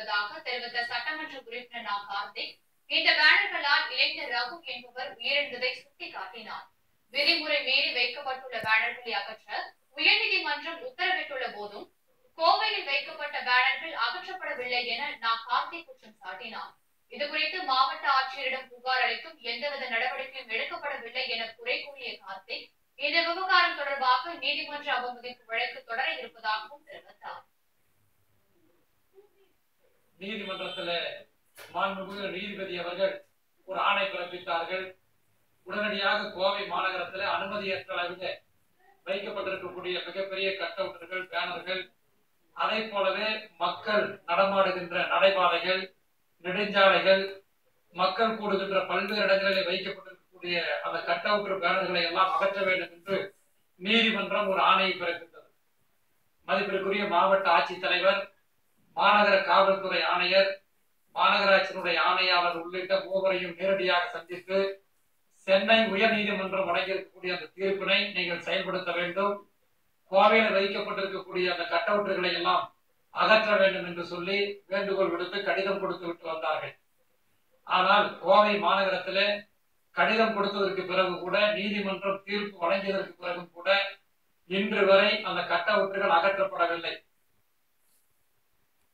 இருப்பதாக தெரிவித்த சட்டமன்ற உறுப்பினர் நா. கார்த்திக், இந்த பேனர்களால் இளைஞர் ரகு என்பவர் உயிரிழந்ததை சுட்டிக்காட்டினார். விதிமுறை மீறி வைக்கப்பட்டுள்ள பேனர்களை அகற்ற உயர்நீதிமன்றம் உத்தரவிட்டுள்ள போதும் கோவையில் வைக்கப்பட்ட பேனர்கள் அகற்றப்படவில்லை என நா. கார்த்திக் குற்றம் சாட்டினார். இதுகுறித்து மாவட்ட ஆட்சியரிடம் புகார் அளித்தும் எந்தவித நடவடிக்கையும் எடுக்கப்படவில்லை என குறை கூறிய கார்த்திக், இந்த விவகாரம் தொடர்பாக நீதிமன்ற அவமதிப்பு வழக்கு தொடர இருப்பதாகவும் தெரிவித்தார். நீதிமன்றத்தில் மாண்புமிகு நீதிபதி அவர்கள் ஒரு ஆணை பிறப்பித்தார்கள். உடனடியாக கோவை மாநகரத்தில் அனுமதியற்ற அளவில் வைக்கப்பட்டிருக்கக்கூடிய மிகப்பெரிய கட் அவுட்டர்கள், பேனர்கள், அதே போலவே மக்கள் நடமாடுகின்ற நடைபாதைகள், நெடுஞ்சாலைகள், மக்கள் கூடுகின்ற பல்வேறு இடங்களில் வைக்கப்பட்டிருக்கக்கூடிய அந்த கட் அவுட்டர் பேனர்களை எல்லாம் அகற்ற வேண்டும் என்று நீதிமன்றம் ஒரு ஆணையை பிறப்பித்தது. மதிப்பிற்குரிய மாவட்ட ஆட்சித்தலைவர், மாநகர காவல்துறை ஆணையர், மாநகராட்சியினுடைய ஆணையாளர் உள்ளிட்ட மூவரையும் நேரடியாக சந்தித்து சென்னை உயர் நீதிமன்றம் வழங்கியிருக்கக்கூடிய அந்த தீர்ப்பினை நீங்கள் செயல்படுத்த வேண்டும், கோவையில் வைக்கப்பட்டிருக்கக்கூடிய அந்த கட் அவுட்டுகளை எல்லாம் அகற்ற வேண்டும் என்று சொல்லி வேண்டுகோள் விடுத்து கடிதம் கொடுத்து விட்டு வந்தார்கள். ஆனால் கோவை மாநகரத்திலே கடிதம் கொடுத்ததற்கு பிறகு கூட, நீதிமன்றம் தீர்ப்பு வழங்கியதற்கு பிறகும் கூட இன்று வரை அந்த கட் அவுட்டுகள் அகற்றப்படவில்லை.